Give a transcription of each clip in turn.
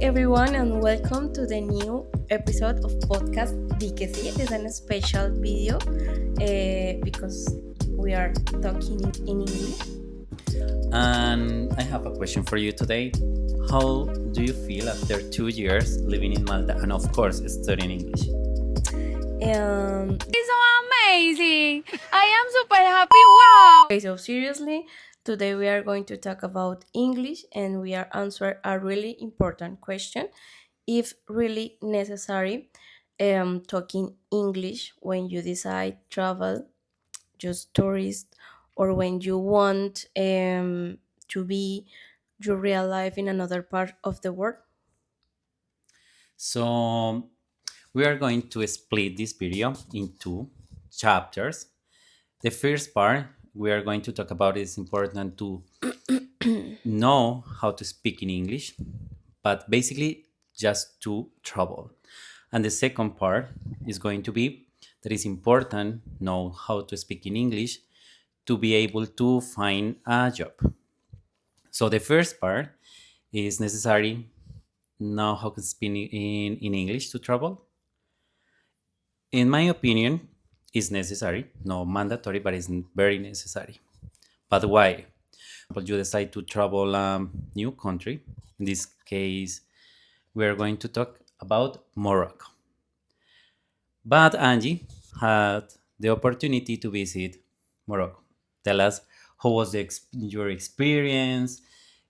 everyone, and welcome to the new episode of podcast Di que sí. It's a special video because we are talking in English. And I have a question for you today. How do you feel after 2 years living in Malta and, of course, studying English? It's so amazing! I am super happy. Wow! Okay, so seriously, today we are going to talk about English and we are answer a really important question: if really necessary talking English when you decide travel, just tourist, or when you want to be your real life in another part of the world. So, we are going to split this video in two chapters. The first part we are going to talk about is important to know how to speak in English, but basically just to travel. And the second part is going to be that it's important know how to speak in English to be able to find a job. So the first part is necessary know how to speak in English to travel. In my opinion, it's necessary, not mandatory, but it's very necessary. But why? But you decide to travel a new country. In this case, we are going to talk about Morocco. But Angie had the opportunity to visit Morocco. Tell us how was your experience?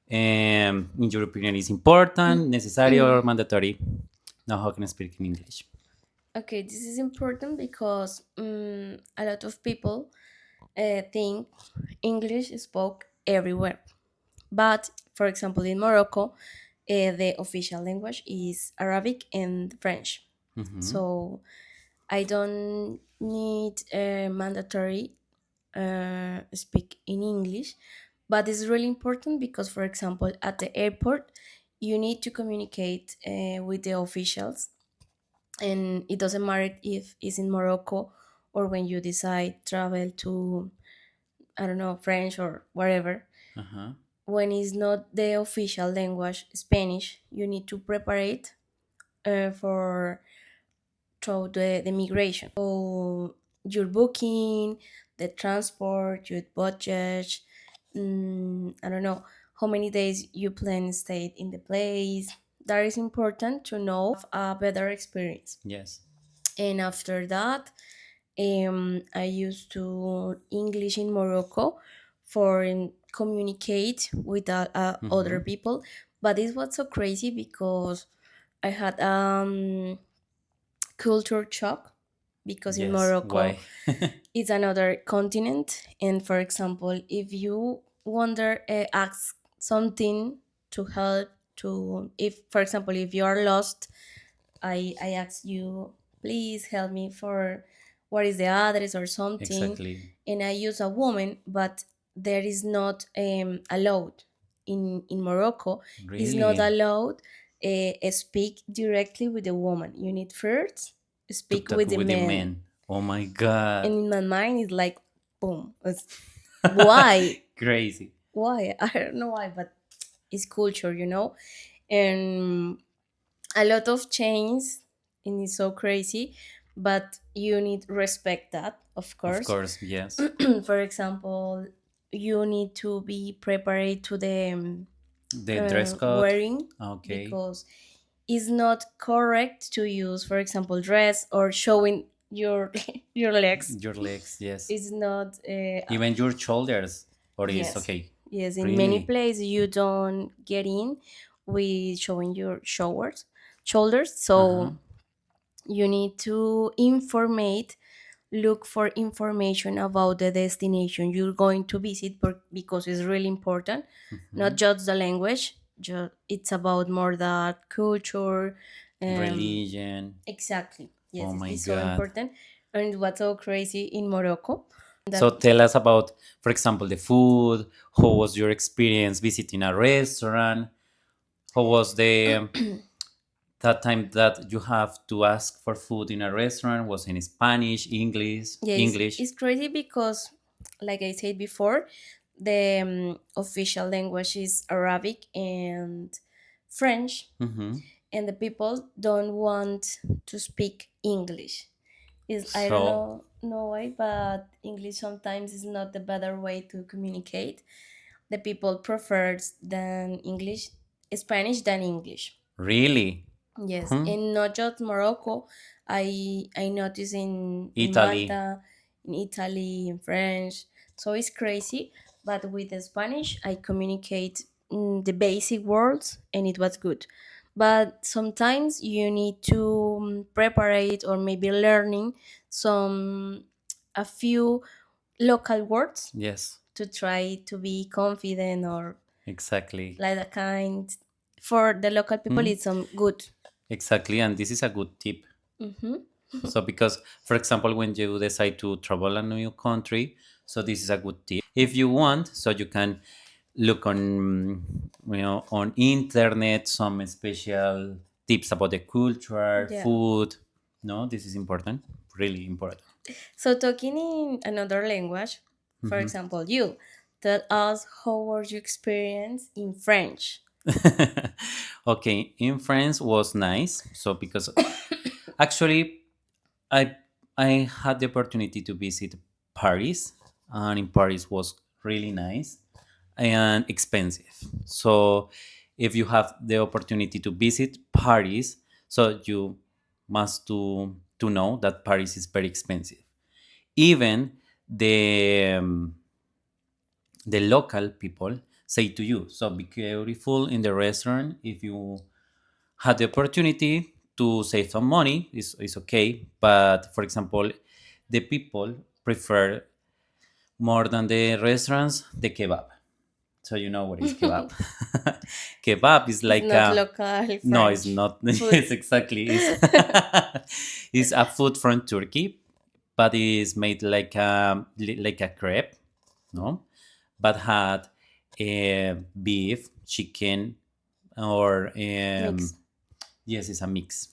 In your opinion, is important, necessary, or mandatory? Now, how can I speak in English? Okay, this is important because a lot of people think English is spoke everywhere. But for example, in Morocco, the official language is Arabic and French. So I don't need mandatory speak in English, but it's really important because, for example, at the airport, you need to communicate with the officials, and it doesn't matter if it's in Morocco or when you decide travel to, I don't know, French or whatever. Uh-huh. When it's not the official language, Spanish, you need to prepare it for through the migration. So your booking, the transport, your budget, I don't know how many days you plan stay in the place. That is important to know a better experience. Yes. And after that, I used to English in Morocco for communicate with other people. But it was so crazy because I had culture shock because in Yes. Morocco Why? it's another continent, and for example, if you wonder ask something to help to, if for example if you are lost, I ask you, please help me for what is the address or something, Exactly. and I use a woman, but there is not allowed in Morocco. It's not Really? allowed speak directly with the woman. You need first To speak talk with the with the man. men. Oh my god. And in my mind it's like boom, why? Crazy. Why? I don't know why, but it's culture, and a lot of change, and it's so crazy, but you need respect that, of Of course. course, yes. For example, you need to be prepared to the The dress code. wearing, Okay. because it's not correct to use, for example, dress or showing your your legs. Your legs, yes. It's not Even your shoulders. Or is yes, okay. yes, in many Really? places you don't get in with showing your shoulders, Uh-huh. so you need to informate, look for information about the destination you're going to visit, because it's really important, not just the language, it's about more that culture. Religion. Exactly, yes, Oh it's, my it's so god. important. And what's so crazy in Morocco, So that tell us about, for example, the food. How was your experience visiting a restaurant? How was the that time that you have to ask for food in a restaurant? Was in Spanish, English, yeah, English? it's crazy because, like I said before, the official language is Arabic and French, Mm-hmm. and the people don't want to speak English. Is I don't So know why, but English sometimes is not the better way to communicate. The people prefers than English, Spanish than English. really, Yes, hmm? and not just Morocco. I notice in Italy, Malta, in Italy, in French. So it's crazy. But with the Spanish, I communicate the basic words, and it was good. But sometimes you need to prepare it or maybe learning some a few local words yes, to try to be confident or exactly. like a kind. For the local people, Hmm? it's some good. Exactly, and this is a good tip. Hmm. So, because, for example, when you decide to travel a new country, so this is a good tip. If you want, so you can look on, on internet some special tips about the culture, Yeah. food. No, this is important, really important. So talking in another language, for Mhm. example, you tell us how was your experience in French. Okay, in France was nice. So because actually I I had the opportunity to visit Paris, and in Paris was really nice and expensive. So if you have the opportunity to visit Paris, so you must to know that Paris is very expensive. Even the local people say to you, so be careful in the restaurant. If you had the opportunity to save some money, is okay. But for example, the people prefer more than the restaurants the kebab. So you know what is kebab. Kebab is It's like not a, local no, it's French not. food. Yes, exactly. It's it's a food from Turkey, but it's made like a crepe, no? But had beef, chicken, or Mix. yes, it's a mix,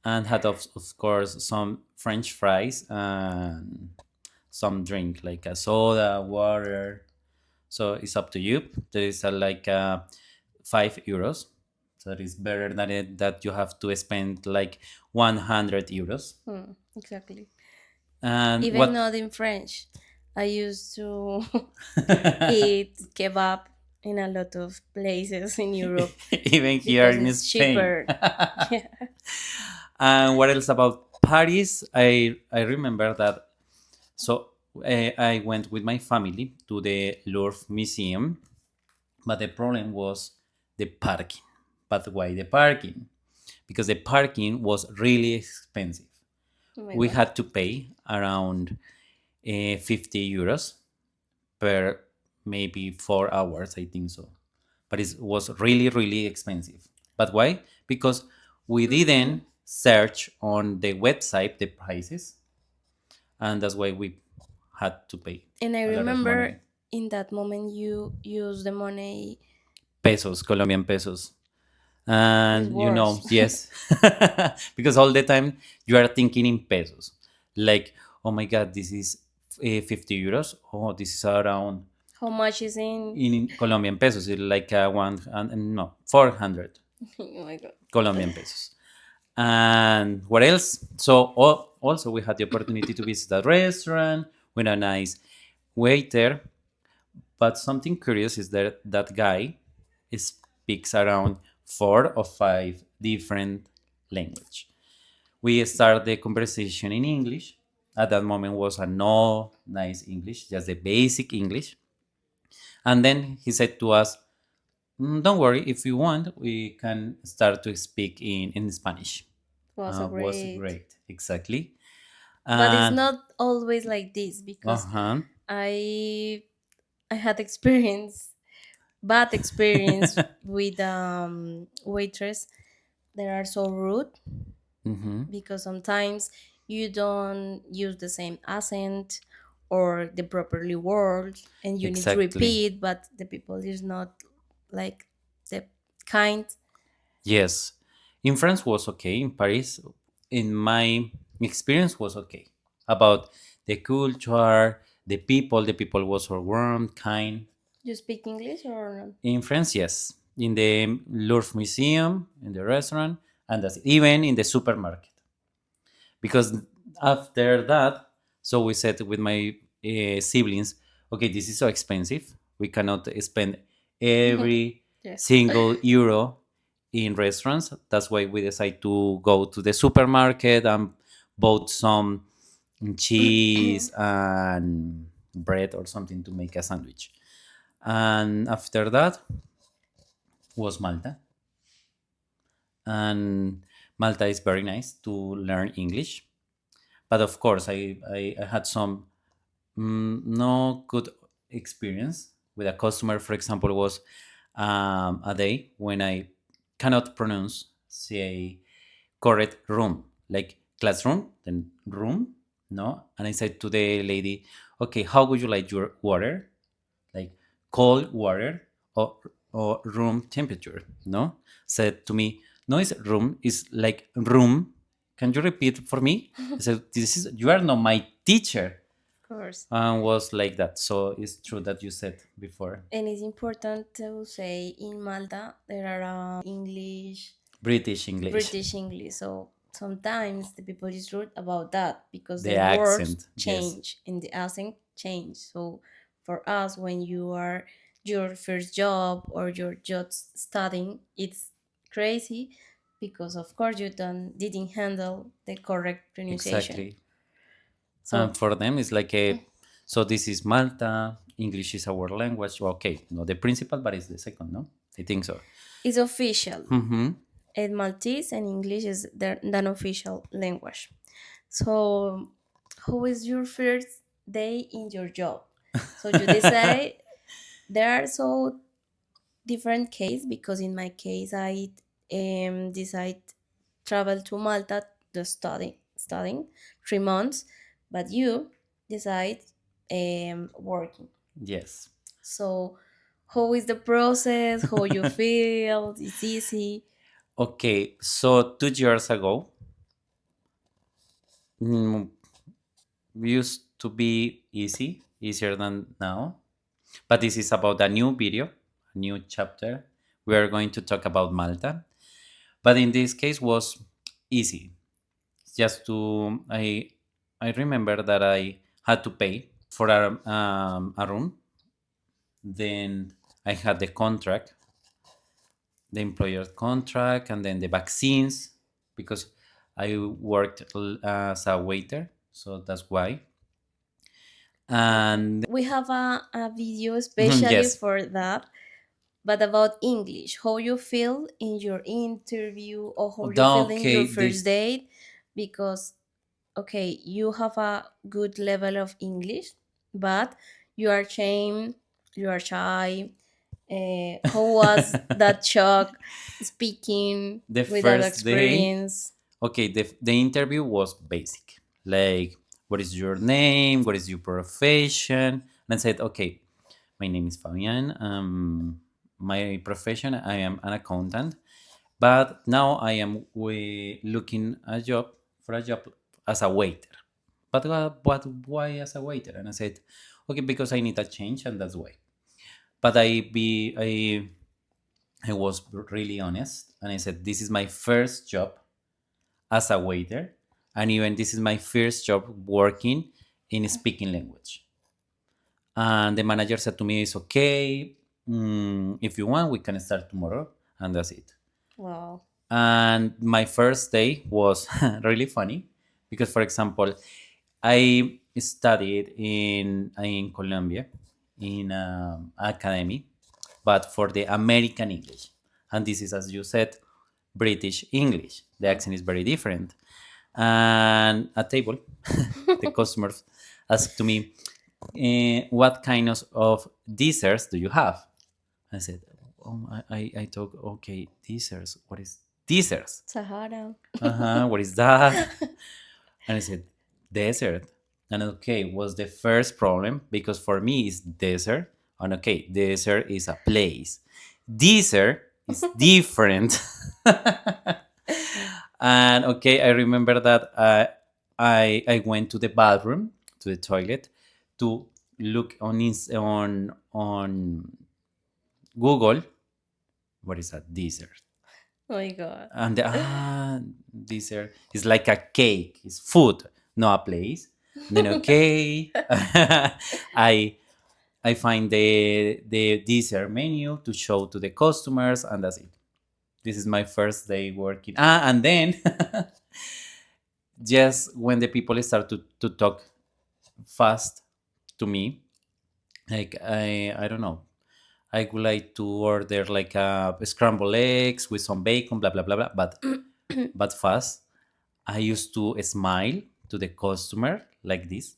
and had of course some French fries and some drink like a soda, water. So it's up to you. There is like 5 euros. So it is better than it that you have to spend like 100 euros. Exactly. And Even what not in French. I used to eat kebab in a lot of places in Europe even here because in it's Spain. cheaper. Yeah. And what else about Paris? I remember that. So I went with my family to the Louvre Museum, but the problem was the parking. But why the parking? Because the parking was really expensive. Oh my We god. had to pay around 50 euros per maybe 4 hours, I think so. But it was really, really expensive. But why? Because we didn't search on the website the prices, and that's why we had to pay And I a lot of remember money. in that moment you use the money Pesos, Colombian pesos. is And worse. yes, because all the time you are thinking in pesos. Like, oh my God, this is 50 euros. Oh, this is around How much is in? in Colombian pesos. It's like no, 400 Oh my god. Colombian pesos. And what else? So also we had the opportunity to visit a restaurant with a nice waiter. But something curious is that that guy speaks around 4 or 5 different language. We start the conversation in English. At that moment was a no nice English, just the basic English. And then he said to us, don't worry, if you want, we can start to speak in Spanish. Was a Was great. great, exactly. But it's And not always like this because uh-huh. I I had experience bad experience with waitress. They are so rude Hmm. because sometimes you don't use the same accent or the properly word and you need to Exactly. repeat, but the people is not like the kind. Yes. In France was okay. In Paris, in my experience was okay. About the culture, the people was warm, kind. You speak English or not? In France, yes. in the Louvre Museum, in the restaurant, and that's it. Even in the supermarket. Because after that, so we said with my siblings, okay, this is so expensive. We cannot spend every Yes. single euro in restaurants. That's why we decided to go to the supermarket and bought some cheese and bread or something to make a sandwich. And after that was Malta. And Malta is very nice to learn English. But of course, I had some no good experience with a customer. For example, was a day when I cannot pronounce say correct room, like classroom, then room, no. And I said to the lady, okay, how would you like your water? Like cold water or room temperature, no? Said to me, no, it's room, is like room. Can you repeat for me? I said, this is, you are not my teacher. Of course. And was like that. So it's true that you said before. And it's important to say in Malta there are English, British English. British English. So sometimes the people is rude about that because The the words accent, yes. change and the accent change. So for us, when you are your first job or you're just studying, it's crazy because of course you didn't handle the correct pronunciation. Exactly. So And for them, it's like a, so this is Malta, English is our language. Okay, not the principal, but it's the second, no? I think so. it's official. Mm-hmm. And Maltese and English is the non-official language. So, how is your first day in your job? So you decide there are so different case because in my case I decide travel to Malta to studying 3 months, but you decide working. Yes. So, how is the process? How you feel? It's easy. Okay, so 2 years ago, mm, used to be easy, easier than now. But this is about a new video, a new chapter. We are going to talk about Malta. But in this case was easy. Just to I remember that I had to pay for a room. Then I had the contract, the employer contract, and then the vaccines because I worked as a waiter, so that's why. And We have a video especially yes, for that, but about English. How you feel in your interview or how you feel in your okay, first this date? Because okay, you have a good level of English, but you are shame, you are shy. How was that shock speaking the with that first day. experience? Okay, the interview was basic. Like, what is your name? What is your profession? And I said, okay, my name is Fabian. My profession, I am an accountant, but now I am looking a job for a job as a waiter. But why as a waiter? And I said, okay, because I need a change, and that's why. But I was really honest, and I said, this is my first job as a waiter, and even this is my first job working in speaking language. And the manager said to me, "It's okay. If you want, we can start tomorrow," and that's it. Wow. And my first day was really funny because, for example, I studied in Colombia in academy, but for the American English, and this is, as you said, British English. The accent is very different. And at table, the customers asked to me, "What kind of desserts do you have?" I said, "Oh, I thought, okay, desserts. What is desserts? Sahara. What is that?" And I said, "Desert." And okay, was the first problem because for me it's desert. And okay, desert is a place. Desert is different. And okay, I remember that I went to the bathroom, to the toilet, to look on Google what is that? Dessert. Oh my god. And dessert is like a cake. It's food, not a place. And then okay, I find the dessert menu to show to the customers, and that's it. This is my first day working. And then just when the people start to talk fast to me, like I don't know, I would like to order like a scrambled eggs with some bacon, blah blah blah blah, but fast. I used to smile to the customer like this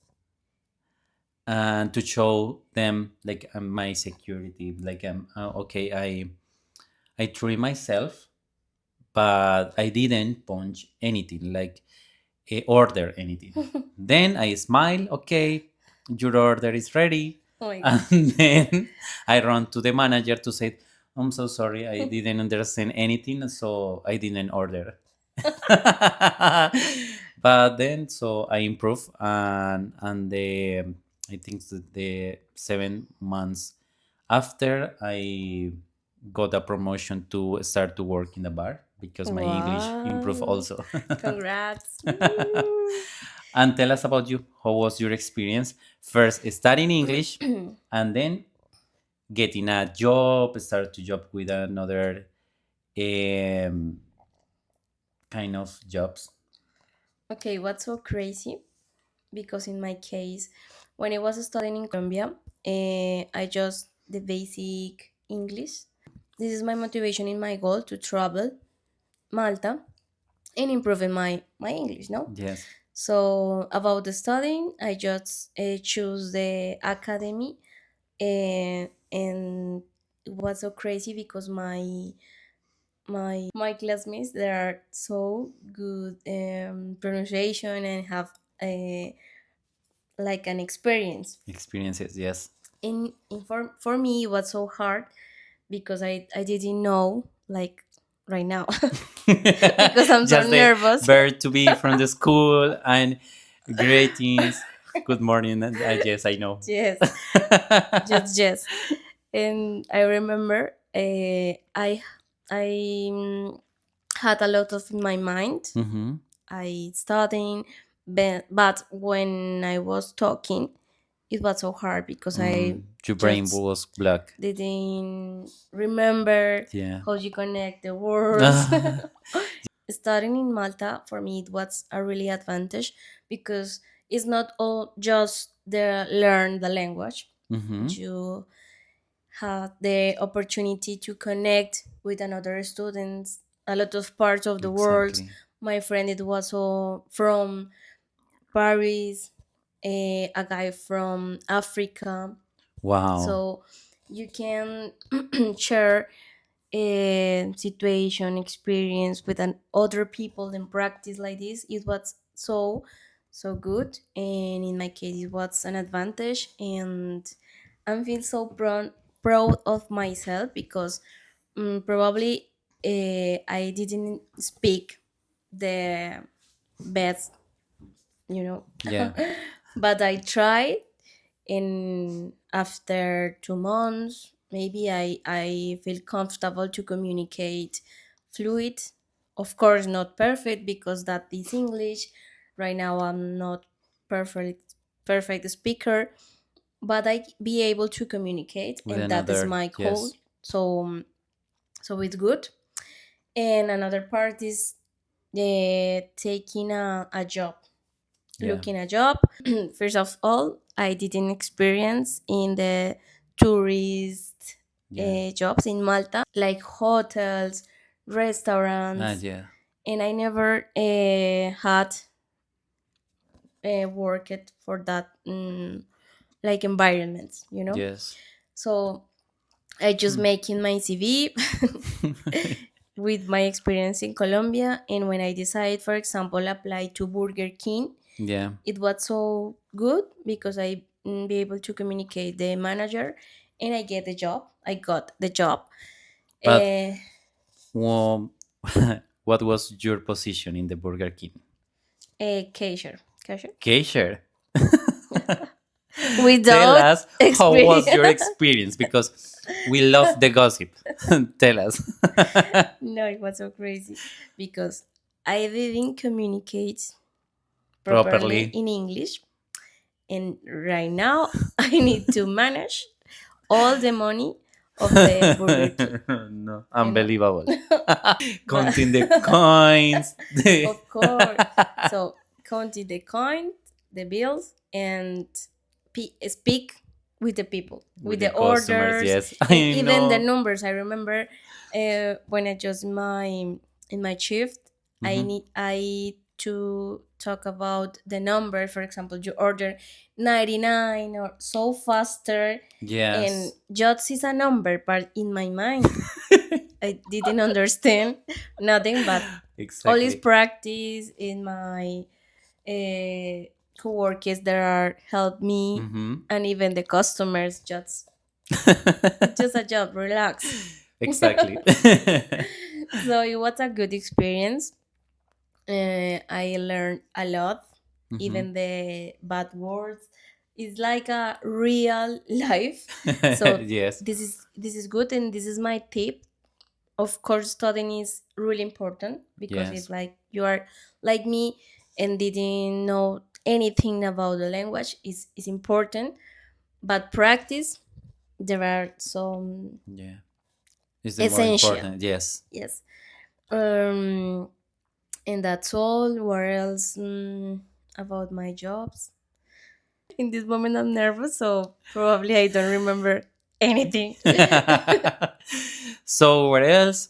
and to show them like my security, like okay, I treat myself, but I didn't punch anything, like order anything. Then I smile, okay, your order is ready. Oh my god. And then I run to the manager to say, I'm so sorry, I didn't understand anything, so I didn't order. But then, so I improve, and the I think that the 7 months after, I got a promotion to start to work in the bar because my English improved Wow. also. Congrats. And tell us about you. How was your experience? First studying English, and then getting a job, start to job with another um, kind of jobs. Okay, what's so crazy? Because in my case, when I was studying in Colombia, I just the basic English. This is my motivation in my goal to travel Malta and improving my English. No, Yes. so about the studying, I just choose the academy, and it was so crazy because my classmates they are so good pronunciation and have a like an experience. Experiences, yes. For me it was so hard because I didn't know like right now because I'm so Just the nervous. bird to be from the school and greetings, good morning, and yes, I know. Yes, just and I remember I had a lot of in my mind. Mm-hmm. I studying, but when I was talking, it was so hard because I Your brain just was black. didn't remember Yeah. how you connect the words. Studying in Malta for me it was a really advantage because it's not all just the learn the language. Mm-hmm. You have the opportunity to connect with another students a lot of parts of the world. Exactly. My friend it was all from Paris, a guy from Africa, Wow. so you can share a situation experience with other people and practice like this. It was so good, and in my case it was an advantage, and I feel so proud of myself because probably I didn't speak the best, you know. Yeah. But I tried, and after 2 months maybe I feel comfortable to communicate fluid. Of course not perfect because that is English. Right now I'm not perfect speaker, but I be able to communicate, With and that is another, my goal. yes. So it's good. And another part is taking a job, Yeah. looking a job. First of all, I didn't experience in the tourist Yeah. jobs in Malta, like hotels, restaurants, Yeah. and I never had worked for that like environments, you know. Yes. So I just Hmm. making my CV with my experience in Colombia, and when I decide, for example, apply to Burger King, Yeah. it was so good because I be able to communicate the manager, and I get the job. I got the job. But Uh, well, what was your position in the Burger King? a cashier. Cashier. Cashier. Tell without us how was your experience. experience because we love the gossip. Tell us. No, it was so crazy because I didn't communicate properly Properly. in English, and right now I need to manage all the money of the Burger King, No, you know. unbelievable. But Counting the coins. of course, so counting the coin, the bills, and speak with the people, With with the the customers, orders, yes. and I even the know. numbers. I remember when I just in my shift, Mhm. I to talk about the number. For example, you order 99 or so faster, and Yes. just is a number, but in my mind I didn't understand nothing, but all this Exactly. practice in my uh, co-workers that are help me, Hmm. and even the customers, just it's just a job, relax. Exactly. So it was a good experience. I learned a lot, Hmm. even the bad words. It's like a real life. So Yes. this is good, and this is my tip. Of course, studying is really important because it's Yes. like you are like me and didn't know anything about the language is important, but practice, there are some Yeah. Is the more essential. important. Yes. Yes. um and that's all. Where else? About my jobs, in this moment I'm nervous, so probably I don't remember anything. So what else?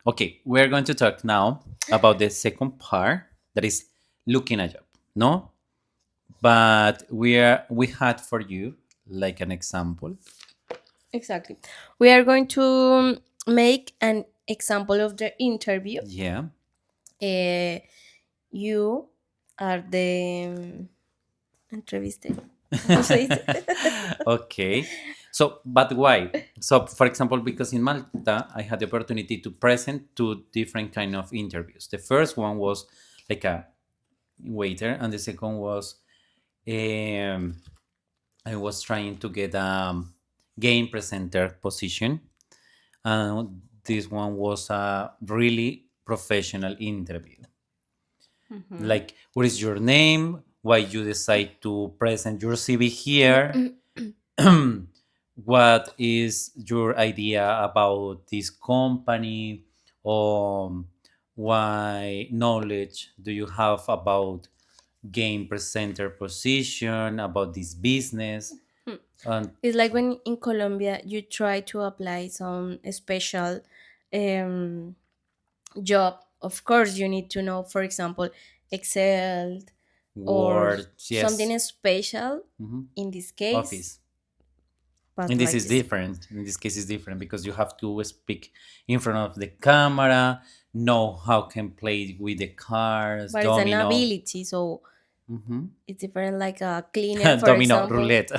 Okay, we're going to talk now about the second part that is looking a job. No, but we had for you like an example. Exactly. We are going to make an example of the interview. Yeah. uh, you are the entreviste. ¿Cómo se dice? Okay. So, but why? So, for example, because in Malta, I had the opportunity to present two different kind of interviews. The first one was like a waiter, and the second was um, I was trying to get a game presenter position. This one was a really professional interview. Mhm. Like, what is your name? Why you decide to present your CV here? What is your idea about this company? Or why knowledge do you have about game presenter position, about this business? And It's like when in Colombia you try to apply some special um, job. Of course, you need to know, for example, Excel or words, yes. something special. Mhm. In this case, Office. but And this like is this, different. In this case, it's different because you have to speak in front of the camera, know how can play with the cars, but it's an domino. ability, so Mhm. it's different. Like a cleaner, for Domino example. roulette.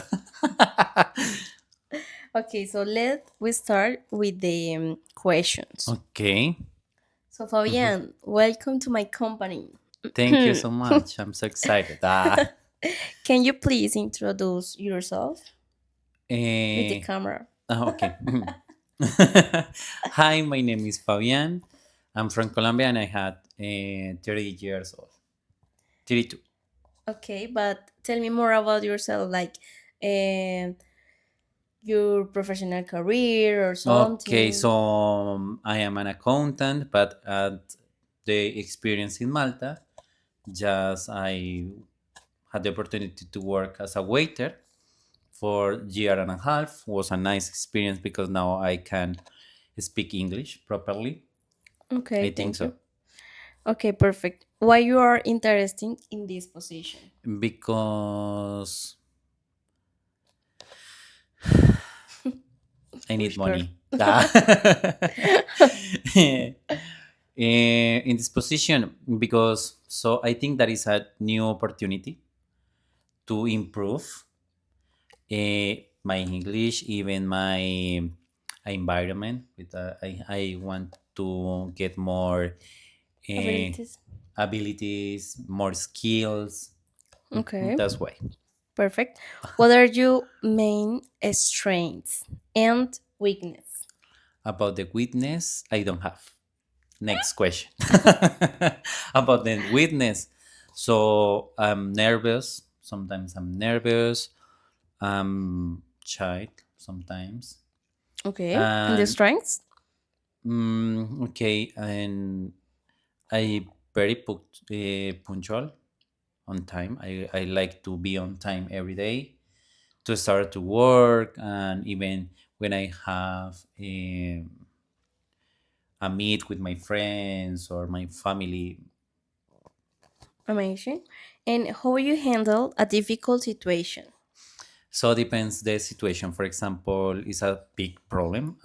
Okay, so let we start with the questions. Okay. So Mhm. Fabian, welcome to my company. Thank you so much. I'm so excited. Can you please introduce yourself with the Eh, camera? okay. Hi, my name is Fabian. I'm from Colombia and I had 30 years old. 32. Okay, but tell me more about yourself, like um, your professional career or Okay, so something. I am an accountant, but at the experience in Malta, just I had the opportunity to work as a waiter for a year and a half. Was a nice experience because now I can speak English properly. Okay, I think thank you. so Okay, perfect. Why you are interested in this position? because I For need sure. money. In this position because so I think that is a new opportunity to improve my English, even my environment. With I want to get more uh, Abilities. abilities, more skills. Okay. That's why. Perfect. What are your main strengths and weakness? About the witness, I don't have. Next question. About the witness. So I'm nervous. Sometimes I'm nervous. I'm shy sometimes. Okay. And the And strengths? okay, and I very punctual on time. I like to be on time every day to start to work, and even when I have a meet with my friends or my family. Amazing. And how you handle a difficult situation? So depends the situation. For example, it's a big problem.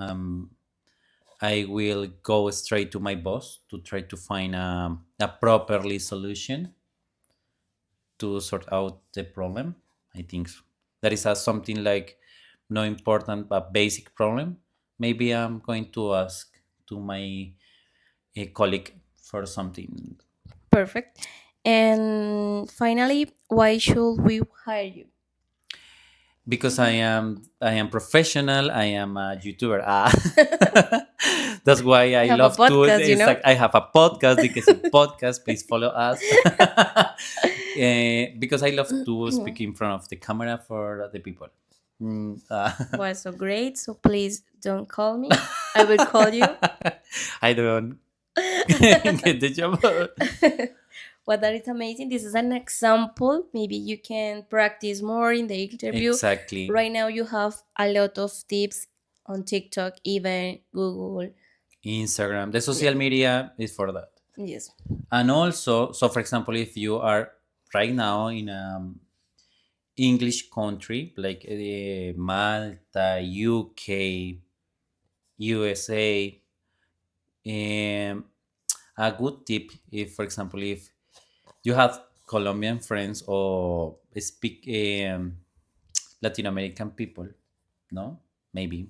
I will go straight to my boss to try to find a properly solution to sort out the problem. I think so. That is something like no important but basic problem. Maybe I'm going to ask to my colleague for something. Perfect. And finally, why should we hire you? Because I am professional. I am a YouTuber. That's why I I have a love to. podcast, you It's know? like I have a podcast because of podcast. Please follow us. Because I love to speak in front of the camera for the people. Was so great. So please don't call me. I will call you. I don't get the job. Well, that is amazing. This is an example. Maybe you can practice more in the interview. Exactly. Right now, you have a lot of tips on TikTok, even Google. Instagram. The Yeah. social media is for that. Yes. And also, so for example, if you are right now in a English country like Malta, UK, USA, um, a good tip if, for example, if you have Colombian friends or speak Latin American people, no, maybe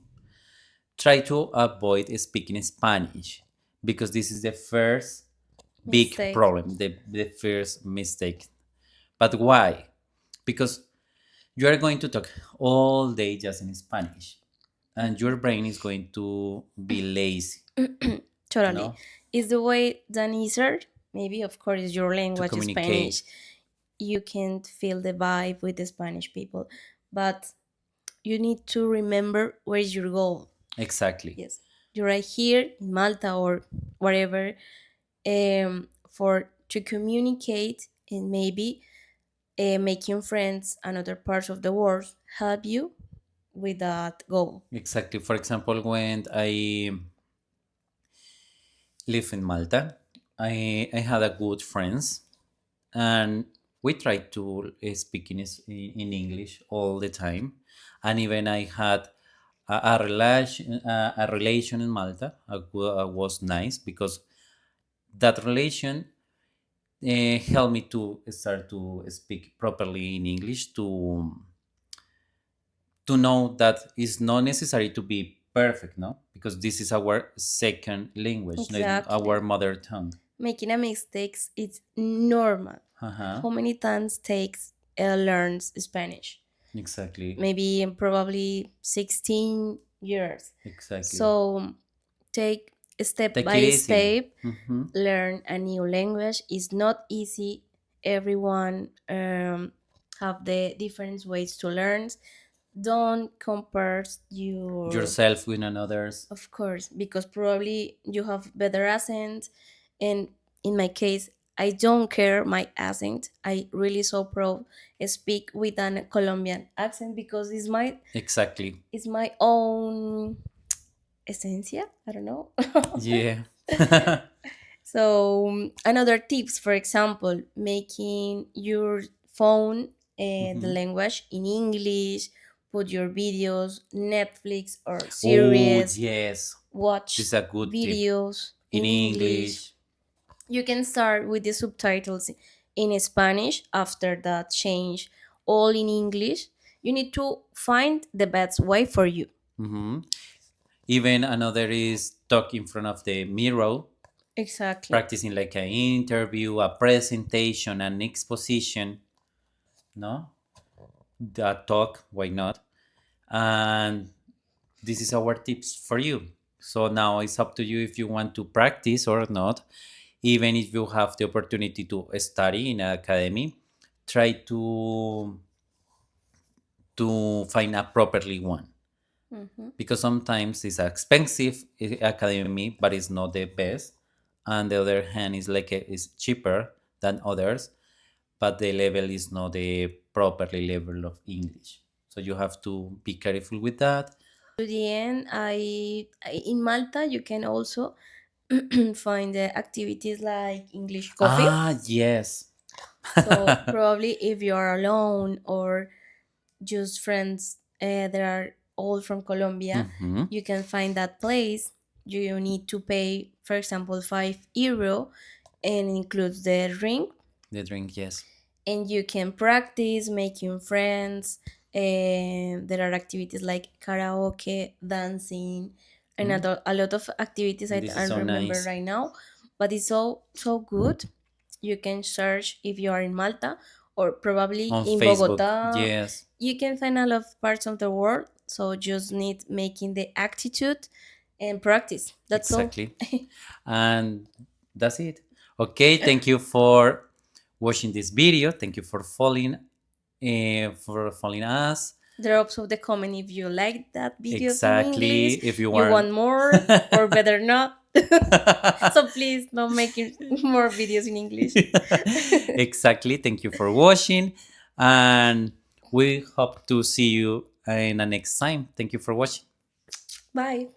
try to avoid speaking Spanish because this is the first big Mistake. problem, the first mistake. But why? Because you are going to talk all day just in Spanish, and your brain is going to be lazy, Totally. no, Is the way than easier? Maybe, of course, your to language is communicate. Spanish. You can't feel the vibe with the Spanish people, but you need to remember where is your goal. Exactly. Yes, you're right here in Malta or wherever, for to communicate and maybe making friends and other parts of the world help you with that goal. Exactly. For example, when I live in Malta, I had a good friends, and we tried to speak in English all the time, and even I had a relation in Malta. Was nice because that relation helped me to start to speak properly in English to know that it's not necessary to be perfect, no, because this is our second language, not our Exactly. mother tongue. Making a mistakes is normal. Uh-huh. How many times takes learns Spanish? Exactly. Maybe in probably 16 years. Exactly. So take step Take it by easy. step, Hmm. learn a new language. It's not easy. Everyone have the different ways to learn. Don't compare your, Yourself with another's. of course, because probably you have better accent, and in my case, I don't care my accent. I really so proud speak with an Colombian accent because Exactly. it's my own esencia. I don't know. Yeah. So another tips, for example, making your phone the Hmm. language in English, put your videos, Netflix or Oh, series, yes. This watch is a good tip. videos In in English. English. You can start with the subtitles in Spanish, after that change all in English. You need to find the best way for you. Hmm. Even another is talk in front of the mirror, Exactly. practicing like an interview, a presentation, an exposition, no? that talk, why not? And this is our tips for you. So now it's up to you if you want to practice or not. Even if you have the opportunity to study in an academy, try to find a properly one, because sometimes it's expensive academy, but it's not the best. And the other hand is like it's cheaper than others, but the level is not the properly level of English. So you have to be careful with that. To the end, in Malta you can also find activities like English coffee. Ah, yes. So probably if you are alone or just friends that are all from Colombia, Mhm. you can find that place. You need to pay, for example, €5, and includes the drink, The drink, yes. and you can practice making friends. And there are activities like karaoke, dancing, and a lot of activities I This is don't so remember nice. right now, but it's so good. You can search if you are in Malta or probably On in Facebook, Bogota. yes. You can find a lot of parts of the world, so just need making the attitude and practice. That's all. Exactly. And that's it. Okay, thank you for watching this video. Thank you for following us. Drops of the comment if you like that videos in Exactly. English, If you you want want more, or better not. So please don't make more videos in English. exactly. Thank you for watching, and we hope to see you in the next time. Thank you for watching. Bye.